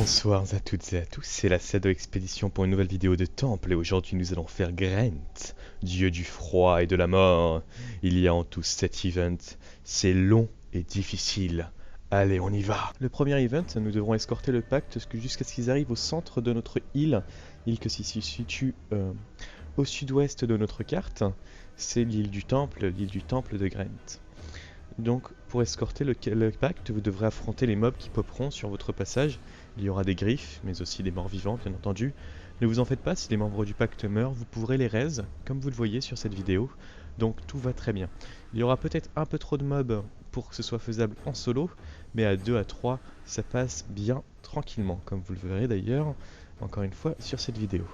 Bonsoir à toutes et à tous, c'est la Shadow Expédition pour une nouvelle vidéo de temple et aujourd'hui nous allons faire Grent, dieu du froid et de la mort. Il y a en tout 7 events, c'est long et difficile. Allez, on y va. Le premier event, nous devrons escorter le pacte jusqu'à ce qu'ils arrivent au centre de notre île qui se situe au sud-ouest de notre carte. C'est l'île du temple de Grent. Donc, pour escorter le pacte, vous devrez affronter les mobs qui popperont sur votre passage. Il y aura des griffes, mais aussi des morts vivants, bien entendu. Ne vous en faites pas, si les membres du pacte meurent, vous pourrez les raise, comme vous le voyez sur cette vidéo. Donc, tout va très bien. Il y aura peut-être un peu trop de mobs pour que ce soit faisable en solo, mais à 2 à 3, ça passe bien tranquillement, comme vous le verrez d'ailleurs, encore une fois, sur cette vidéo.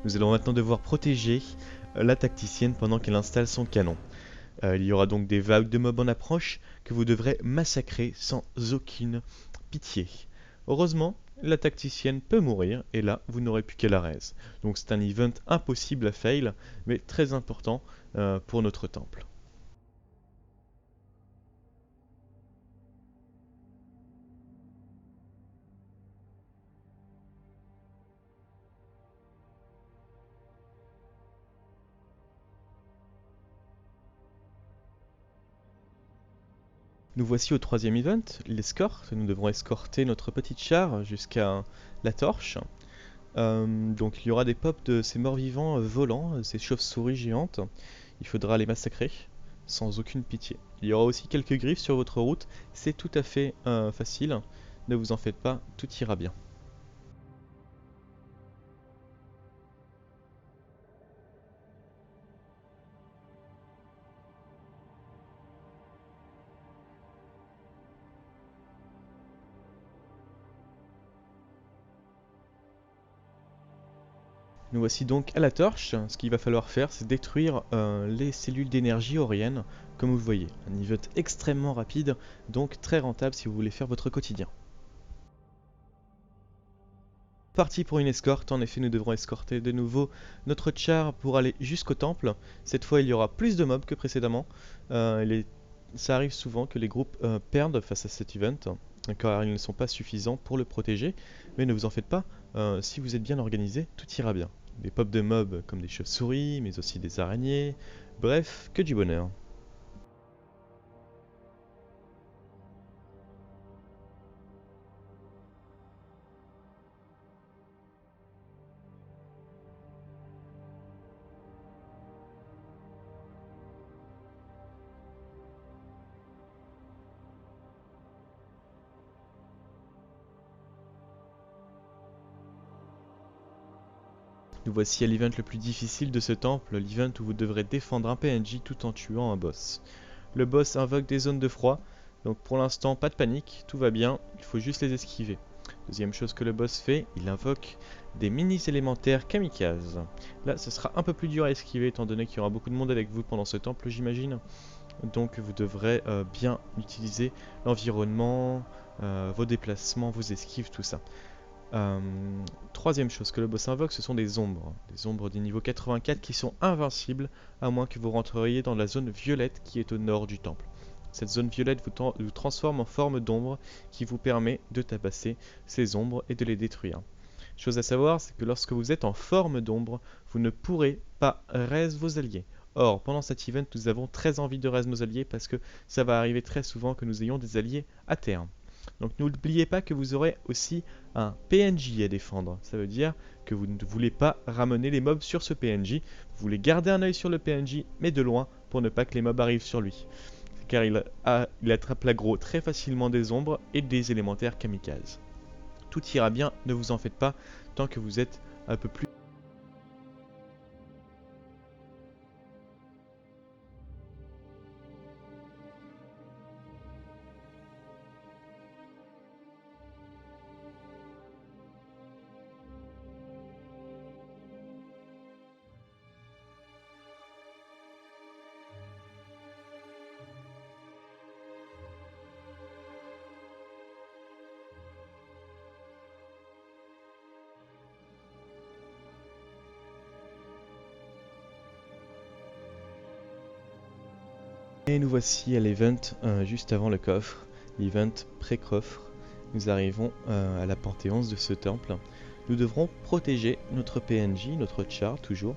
Nous allons maintenant devoir protéger la tacticienne pendant qu'elle installe son canon. Il y aura donc des vagues de mobs en approche que vous devrez massacrer sans aucune pitié. Heureusement, la tacticienne peut mourir et là, vous n'aurez plus qu'à la raise. Donc c'est un event impossible à fail, mais très important pour notre temple. Nous voici au troisième event, l'escorte. Nous devrons escorter notre petite char jusqu'à la torche. Donc il y aura des pops de ces morts-vivants volants, ces chauves-souris géantes. Il faudra les massacrer sans aucune pitié. Il y aura aussi quelques griffes sur votre route, c'est tout à fait facile. Ne vous en faites pas, tout ira bien. Nous voici donc à la torche. Ce qu'il va falloir faire, c'est détruire les cellules d'énergie auriennes, comme vous le voyez. Un event extrêmement rapide, donc très rentable si vous voulez faire votre quotidien. Parti pour une escorte, en effet nous devrons escorter de nouveau notre char pour aller jusqu'au temple. Cette fois il y aura plus de mobs que précédemment. Ça arrive souvent que les groupes perdent face à cet event, car ils ne sont pas suffisants pour le protéger. Mais ne vous en faites pas, si vous êtes bien organisé, tout ira bien. Des pops de mobs comme des chauves-souris, mais aussi des araignées, bref, que du bonheur. Nous voici à l'event le plus difficile de ce temple, l'event où vous devrez défendre un PNJ tout en tuant un boss. Le boss invoque des zones de froid, donc pour l'instant pas de panique, tout va bien, il faut juste les esquiver. Deuxième chose que le boss fait, il invoque des mini-élémentaires kamikazes. Là, ce sera un peu plus dur à esquiver étant donné qu'il y aura beaucoup de monde avec vous pendant ce temple, j'imagine. Donc vous devrez bien utiliser l'environnement, vos déplacements, vos esquives, tout ça. Troisième chose que le boss invoque, ce sont des ombres des niveaux 84 qui sont invincibles à moins que vous rentreriez dans la zone violette qui est au nord du temple. Cette zone violette vous transforme en forme d'ombre qui vous permet de tabasser ces ombres et de les détruire. Chose à savoir, c'est que lorsque vous êtes en forme d'ombre, vous ne pourrez pas raise vos alliés. Or, pendant cet event, nous avons très envie de raise nos alliés parce que ça va arriver très souvent que nous ayons des alliés à terre. Donc n'oubliez pas que vous aurez aussi un PNJ à défendre. Ça veut dire que vous ne voulez pas ramener les mobs sur ce PNJ. Vous voulez garder un œil sur le PNJ, mais de loin, pour ne pas que les mobs arrivent sur lui. Car il attrape l'aggro très facilement des ombres et des élémentaires kamikazes. Tout ira bien, ne vous en faites pas, tant que vous êtes un peu plus Et nous voici à l'event juste avant le coffre, l'event pré-coffre. Nous arrivons à la panthéon de ce temple. Nous devrons protéger notre PNJ, notre char toujours,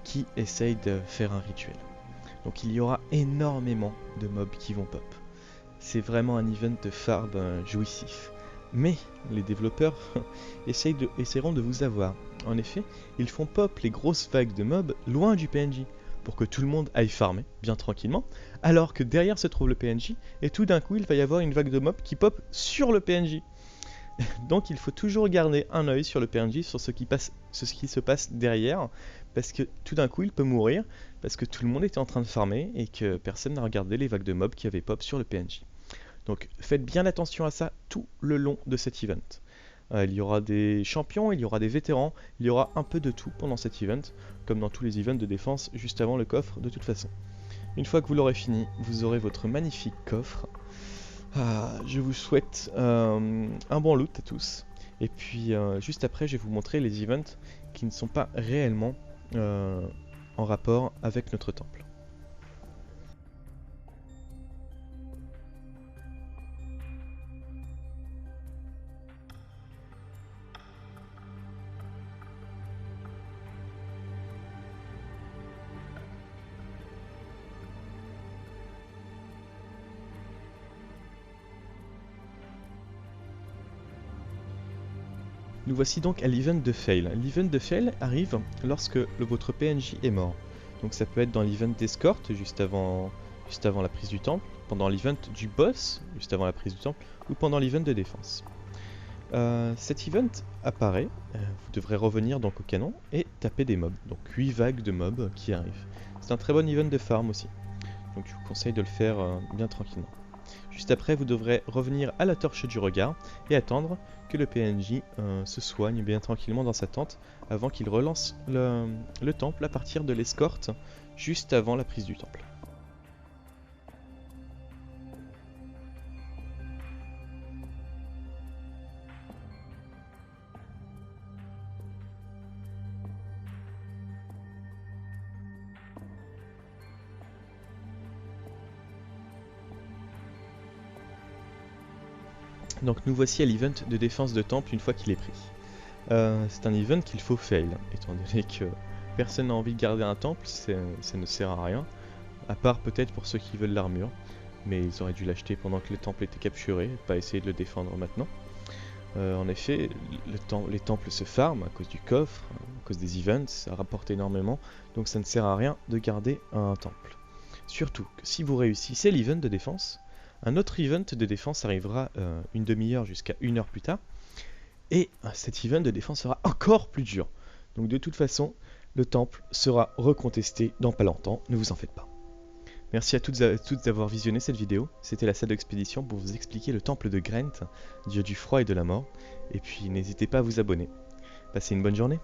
qui essaye de faire un rituel. Donc il y aura énormément de mobs qui vont pop. C'est vraiment un event de farm jouissif. Mais les développeurs essaieront de vous avoir. En effet, ils font pop les grosses vagues de mobs loin du PNJ, pour que tout le monde aille farmer, bien tranquillement, alors que derrière se trouve le PNJ, et tout d'un coup il va y avoir une vague de mobs qui pop sur le PNJ. Donc il faut toujours garder un œil sur le PNJ, sur ce qui se passe derrière, parce que tout d'un coup il peut mourir, parce que tout le monde était en train de farmer, et que personne n'a regardé les vagues de mobs qui avaient pop sur le PNJ. Donc faites bien attention à ça tout le long de cet event. Il y aura des champions, il y aura des vétérans, il y aura un peu de tout pendant cet event, comme dans tous les events de défense juste avant le coffre de toute façon. Une fois que vous l'aurez fini, vous aurez votre magnifique coffre. Je vous souhaite un bon loot à tous. Et puis juste après, je vais vous montrer les events qui ne sont pas réellement en rapport avec notre temple. Nous voici donc à l'event de fail. L'event de fail arrive lorsque votre PNJ est mort. Donc ça peut être dans l'event d'escorte, juste avant la prise du temple, pendant l'event du boss, juste avant la prise du temple, ou pendant l'event de défense. Cet event apparaît, vous devrez revenir donc au canon et taper des mobs. Donc 8 vagues de mobs qui arrivent. C'est un très bon event de farm aussi. Donc je vous conseille de le faire bien tranquillement. Juste après, vous devrez revenir à la torche du regard et attendre que le PNJ se soigne bien tranquillement dans sa tente avant qu'il relance le temple à partir de l'escorte juste avant la prise du temple. Donc nous voici à l'event de défense de temple une fois qu'il est pris. C'est un event qu'il faut fail, étant donné que personne n'a envie de garder un temple, ça ne sert à rien, à part peut-être pour ceux qui veulent l'armure, mais ils auraient dû l'acheter pendant que le temple était capturé, pas essayer de le défendre maintenant. En effet, les temples se farment à cause du coffre, à cause des events, ça rapporte énormément, donc ça ne sert à rien de garder un temple. Surtout que si vous réussissez l'event de défense, un autre event de défense arrivera une demi-heure jusqu'à 1 heure plus tard. Et cet event de défense sera encore plus dur. Donc de toute façon, le temple sera recontesté dans pas longtemps, ne vous en faites pas. Merci à toutes et à tous d'avoir visionné cette vidéo. C'était la salle d'expédition pour vous expliquer le temple de Grent, dieu du froid et de la mort. Et puis n'hésitez pas à vous abonner. Passez une bonne journée.